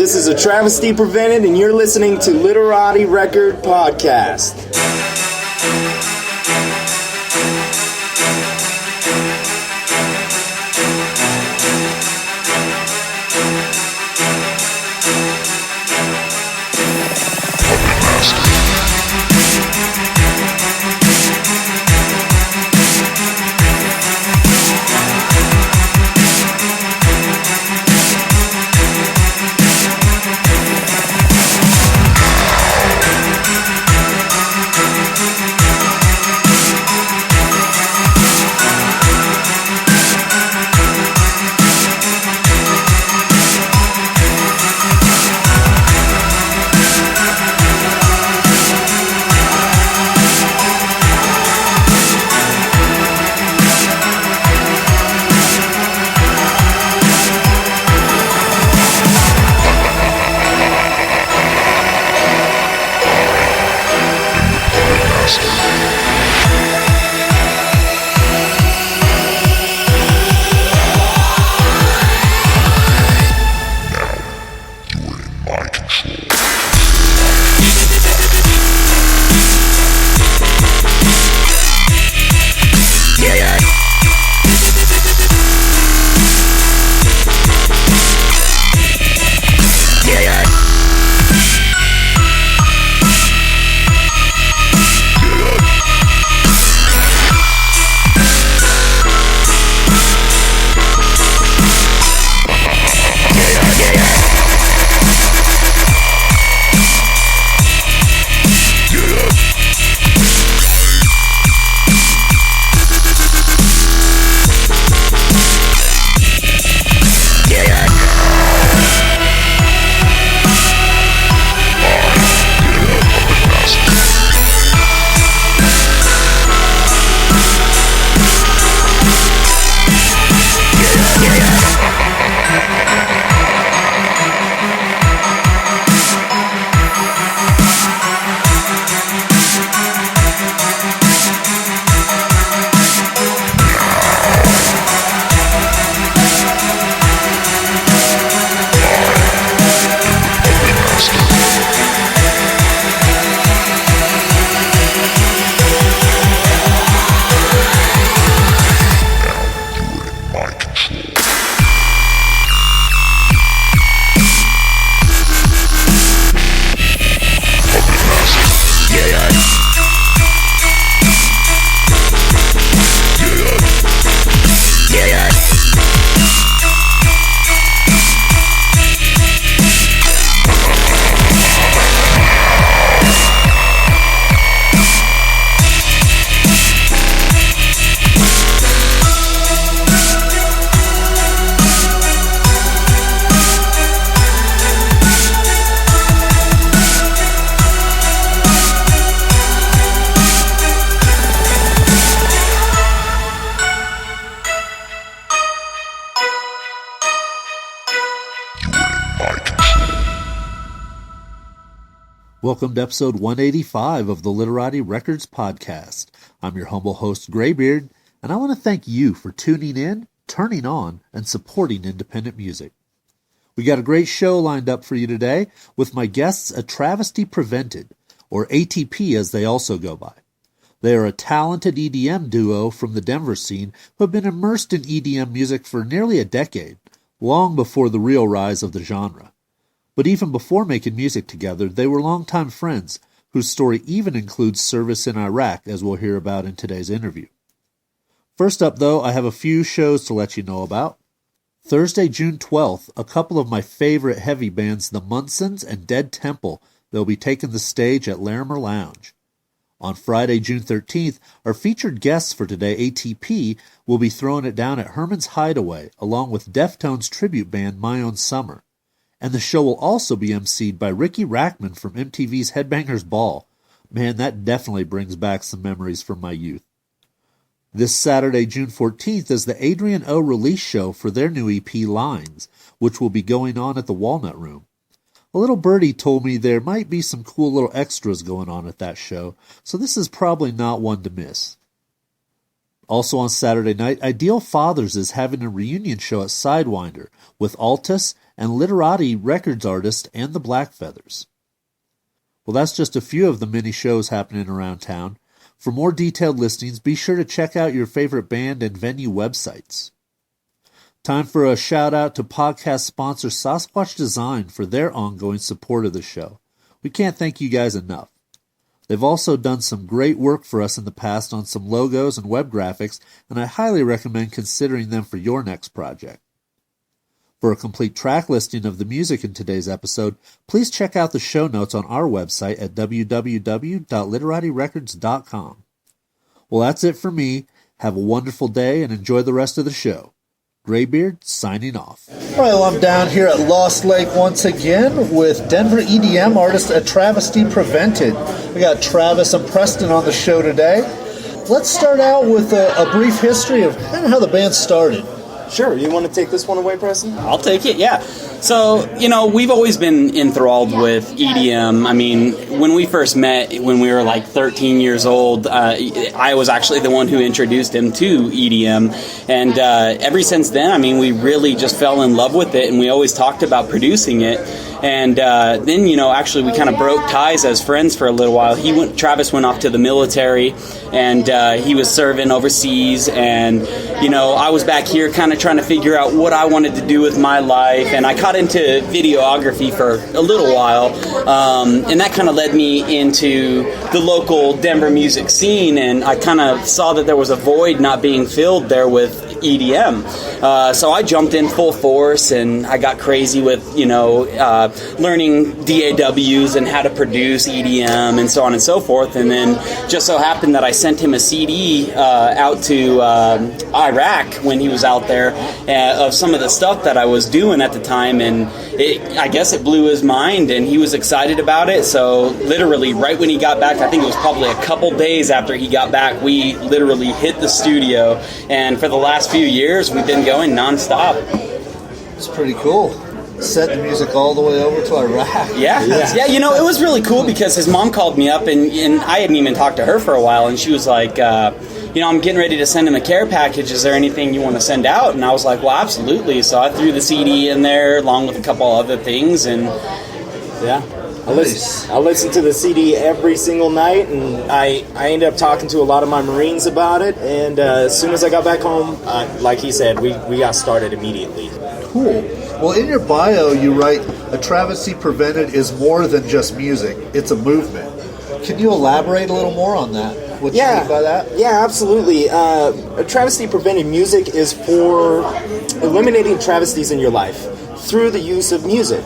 This is a Travesty Prevented, and you're listening to Literati Record Podcast. Welcome to episode 185 of the Literati Records Podcast. I'm your humble host, Graybeard, and I want to thank you for tuning in, turning on, and supporting independent music. We got a great show lined up for you today with my guests at Travesty Prevented, or ATP as they also go by. They are a talented EDM duo from the Denver scene who have been immersed in EDM music for nearly a decade, long before the real rise of the genre. But even before making music together, they were longtime friends, whose story even includes service in Iraq, as we'll hear about in today's interview. First up, though, I have a few shows to let you know about. Thursday, June 12th, a couple of my favorite heavy bands, the Munsons and Dead Temple, they'll be taking the stage at Larimer Lounge. On Friday, June 13th, our featured guests for today, ATP, will be throwing it down at Herman's Hideaway, along with Deftones tribute band My Own Summer. And the show will also be emceed by Ricky Rackman from MTV's Headbangers Ball. Man, that definitely brings back some memories from my youth. This Saturday, June 14th, is the Adrian O release show for their new EP, Lines, which will be going on at the Walnut Room. A little birdie told me there might be some cool little extras going on at that show, so this is probably not one to miss. Also on Saturday night, Ideal Fathers is having a reunion show at Sidewinder with Altus and Literati Records artist and the Black Feathers. Well, that's just a few of the many shows happening around town. For more detailed listings, be sure to check out your favorite band and venue websites. Time for a shout-out to podcast sponsor Sasquatch Design for their ongoing support of the show. We can't thank you guys enough. They've also done some great work for us in the past on some logos and web graphics, and I highly recommend considering them for your next project. For a complete track listing of the music in today's episode, please check out the show notes on our website at www.literatirecords.com. Well, that's it for me. Have a wonderful day and enjoy the rest of the show. Graybeard signing off. All right, well, I'm down here at Lost Lake once again with Denver EDM artist at Travesty Prevented. We got Travis and Preston on the show today. Let's start out with a brief history of kind of how the band started. Sure, you want to take this one away, Preston? I'll take it, yeah. So, we've always been enthralled with EDM. I mean, when we first met, when we were like 13 years old, I was actually the one who introduced him to EDM. And ever since then, I mean, we really just fell in love with it, and we always talked about producing it. And then, actually we kind of broke ties as friends for a little while. Travis went off to the military, and he was serving overseas. And, I was back here kind of trying to figure out what I wanted to do with my life. And I caught into videography for a little while. And that kind of led me into the local Denver music scene. And I kind of saw that there was a void not being filled there with EDM. So I jumped in full force, and I got crazy with, learning DAWs and how to produce EDM and so on and so forth. And then just so happened that I sent him a CD out to Iraq when he was out there of some of the stuff that I was doing at the time. And I guess it blew his mind, and he was excited about it. So literally right when he got back, I think it was probably a couple days after he got back, we literally hit the studio. And for the last few years, we've been going nonstop. It's pretty cool. Set the music all the way over to Iraq. Yeah. It was really cool because his mom called me up, and I hadn't even talked to her for a while, and she was like, I'm getting ready to send him a care package. Is there anything you want to send out? And I was like, well, absolutely. So I threw the CD in there along with a couple other things, and yeah. I listen to the CD every single night, and I ended up talking to a lot of my Marines about it, and as soon as I got back home, like he said, we got started immediately. Cool. Well, in your bio, you write, "A Travesty Prevented is more than just music. It's a movement." Can you elaborate a little more on that? What you mean by that? Yeah, absolutely. A Travesty Prevented music is for eliminating travesties in your life through the use of music.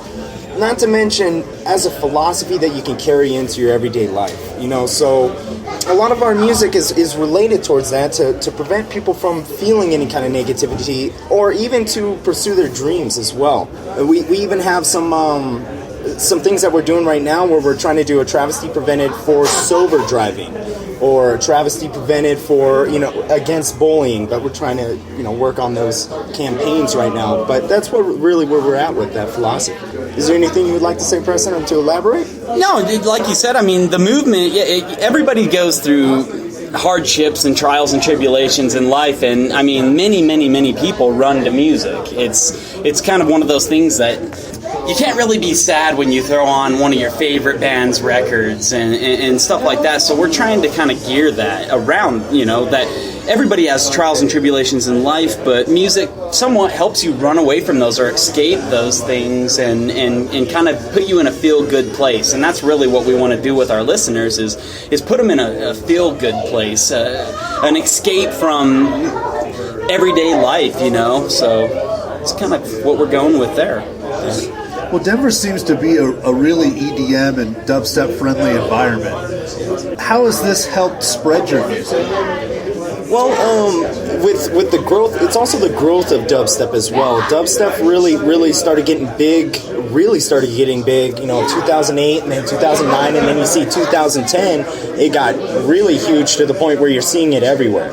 Not to mention as a philosophy that you can carry into your everyday life. So a lot of our music is related towards that, to prevent people from feeling any kind of negativity, or even to pursue their dreams as well. We even have some things that we're doing right now where we're trying to do a Travesty Prevented for sober driving, or a Travesty Prevented for, against bullying, but we're trying to, work on those campaigns right now. But that's where we're at with that philosophy. Is there anything you would like to say, Preston, to elaborate? No, like you said, I mean, the movement, everybody goes through hardships and trials and tribulations in life, and I mean, many, many, many people run to music. It's kind of one of those things that you can't really be sad when you throw on one of your favorite band's records and stuff like that. So we're trying to kind of gear that around, that everybody has trials and tribulations in life, but music somewhat helps you run away from those or escape those things and kind of put you in a feel-good place. And that's really what we want to do with our listeners is put them in a feel-good place, an escape from everyday life, So it's kind of what we're going with there. Well, Denver seems to be a really EDM and dubstep-friendly environment. How has this helped spread your music? Well, with the growth, it's also the growth of dubstep as well. Dubstep really started getting big, 2008 and then 2009, and then you see 2010, it got really huge to the point where you're seeing it everywhere.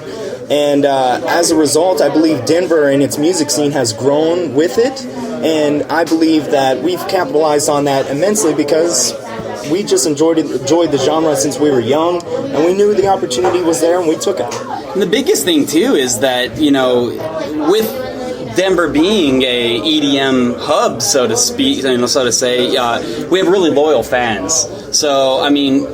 And as a result, I believe Denver and its music scene has grown with it, and I believe that we've capitalized on that immensely because we just enjoyed the genre since we were young, and we knew the opportunity was there, and we took it. And the biggest thing, too, is that, with Denver being a EDM hub, so to speak, so to say, we have really loyal fans. So, I mean,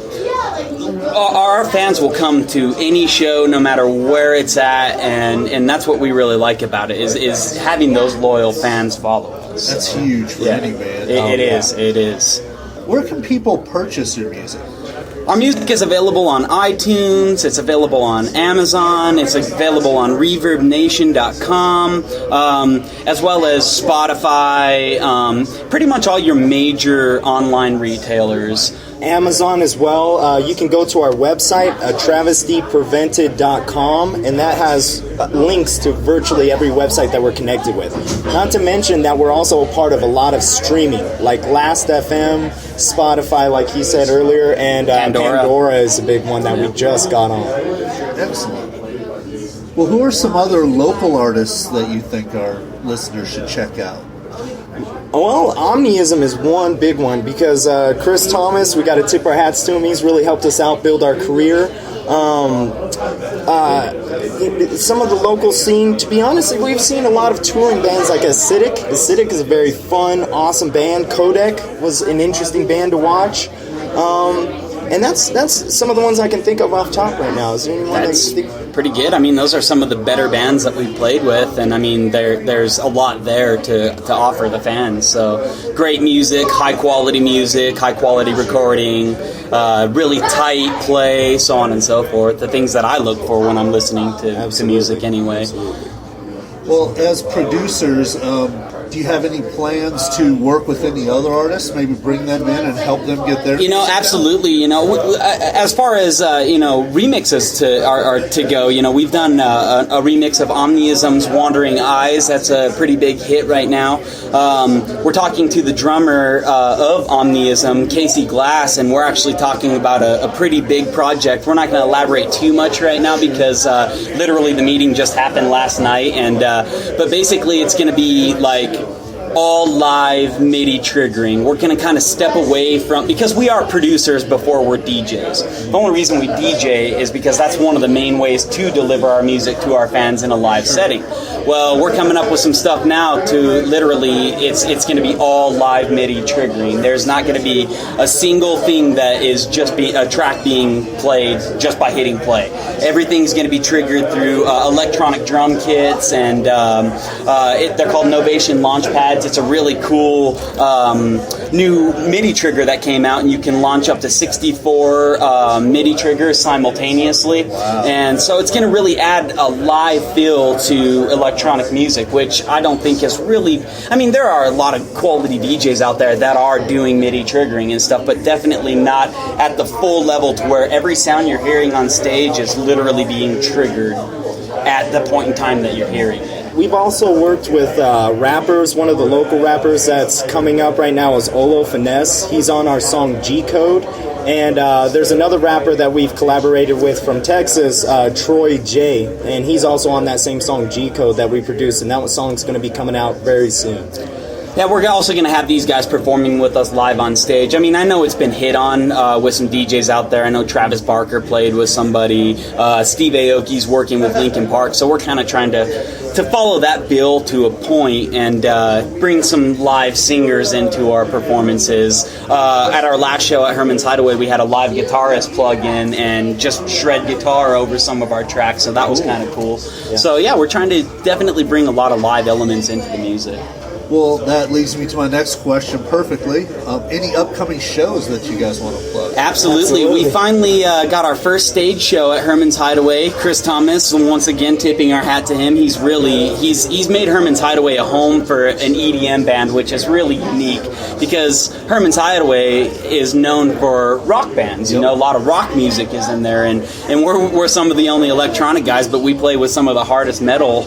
our fans will come to any show no matter where it's at, and that's what we really like about it, is having those loyal fans follow us. That's huge for any band. It is. Where can people purchase your music? Our music is available on iTunes, it's available on Amazon, it's available on ReverbNation.com, as well as Spotify, pretty much all your major online retailers. Amazon as well. You can go to our website, TravestyPrevented.com, and that has links to virtually every website that we're connected with. Not to mention that we're also a part of a lot of streaming, like Last.fm, Spotify, like he said earlier, and Pandora is a big one that we just got on. Excellent. Well, who are some other local artists that you think our listeners should check out? Well, Omniism is one big one because Chris Thomas, we got to tip our hats to him. He's really helped us out build our career. Some of the local scene, to be honest, we've seen a lot of touring bands like Acidic. Acidic is a very fun, awesome band. Codec was an interesting band to watch. And that's some of the ones I can think of off top right now. Is there anyone that's pretty good? I mean, those are some of the better bands that we've played with, and I mean, there's a lot there to offer the fans. So, great music, high quality recording, really tight play, so on and so forth. The things that I look for when I'm listening to music anyway. Well, as producers, do you have any plans to work with any other artists, maybe bring them in and help them get their music absolutely out? As far as remixes are to go, we've done a remix of Omniism's Wandering Eyes. That's a pretty big hit right now. We're talking to the drummer of Omniism, Casey Glass, and we're actually talking about a pretty big project. We're not going to elaborate too much right now because literally the meeting just happened last night, and but basically it's going to be like all live MIDI triggering. We're going to kind of step away from, because we are producers before we're DJs. The only reason we DJ is because that's one of the main ways to deliver our music to our fans in a live setting. Well, we're coming up with some stuff now to literally, it's going to be all live MIDI triggering. There's not going to be a single thing that is just a track being played just by hitting play. Everything's going to be triggered through electronic drum kits, and they're called Novation Launchpads. It's a really cool new MIDI trigger that came out, and you can launch up to 64 MIDI triggers simultaneously. Wow. And so it's going to really add a live feel to electronic music, which I don't think is really... I mean, there are a lot of quality DJs out there that are doing MIDI triggering and stuff, but definitely not at the full level to where every sound you're hearing on stage is literally being triggered at the point in time that you're hearing it. We've also worked with rappers. One of the local rappers that's coming up right now is Olo Finesse. He's on our song G Code. And there's another rapper that we've collaborated with from Texas, Troy J. And he's also on that same song G Code that we produced. And that song's going to be coming out very soon. Yeah, we're also going to have these guys performing with us live on stage. I mean, I know it's been hit on with some DJs out there. I know Travis Barker played with somebody. Steve Aoki's working with Linkin Park. So we're kind of trying to follow that bill to a point and bring some live singers into our performances. At our last show at Herman's Hideaway, we had a live guitarist plug in and just shred guitar over some of our tracks. So that was kind of cool. Yeah. So yeah, we're trying to definitely bring a lot of live elements into the music. Well, that leads me to my next question perfectly. Any upcoming shows that you guys want to plug? Absolutely. We finally got our first stage show at Herman's Hideaway. Chris Thomas, once again, tipping our hat to him. He's made Herman's Hideaway a home for an EDM band, which is really unique because Herman's Hideaway is known for rock bands. You know, a lot of rock music is in there, and we're some of the only electronic guys, but we play with some of the hardest metal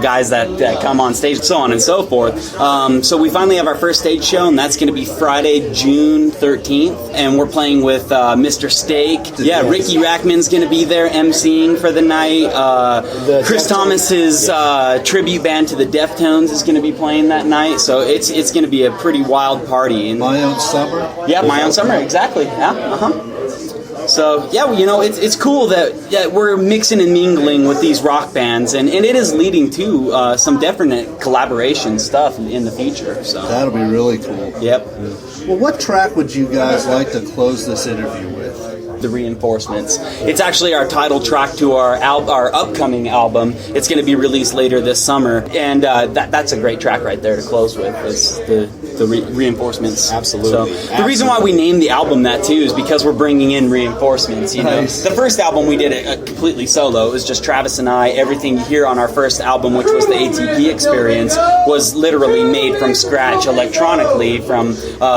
guys that come on stage, so on and so forth. So we finally have our first stage show, and that's going to be Friday, June 13th, and we're playing with Mr. Steak. Yeah, Ricky Rackman's going to be there emceeing for the night. Chris Thomas's tribute band to the Deftones is going to be playing that night, so it's going to be a pretty wild party. My Own Summer? Yeah, My Own Summer, exactly. Yeah, So yeah, it's cool that we're mixing and mingling with these rock bands, and it is leading to some definite collaboration stuff in the future. So That'll be really cool. Yep. Well, what track would you guys like to close this interview with? The Reinforcements. It's actually our title track to our upcoming album. It's going to be released later this summer, and that's a great track right there to close with. Is the Reinforcements. Absolutely. So the reason why we named the album that too is because we're bringing in reinforcements. Nice. The first album we did it completely solo. It was just Travis and I. Everything you hear on our first album, which was the ATP Experience, was literally made from scratch electronically from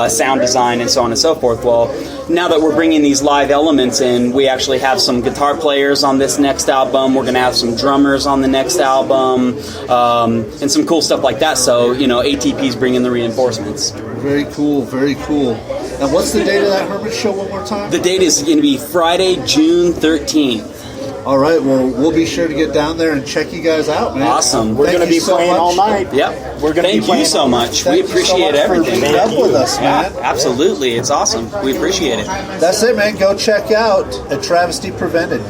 sound design and so on and so forth. Well, now that we're bringing these live elements in, we actually have some guitar players on this next album. We're going to have some drummers on the next album, and some cool stuff like that. So, ATP's bringing the Reinforcements. Very cool, very cool. And what's the date of that Hermit show one more time? The date is going to be Friday, June 13th. All right, well, we'll be sure to get down there and check you guys out, man. Awesome. We're going to be playing all night. Yep. We're going to be Thank you so much. We appreciate everything. For being up with us, man. Yeah, absolutely. It's awesome. We appreciate it. That's it, man. Go check out A Travesty Prevented.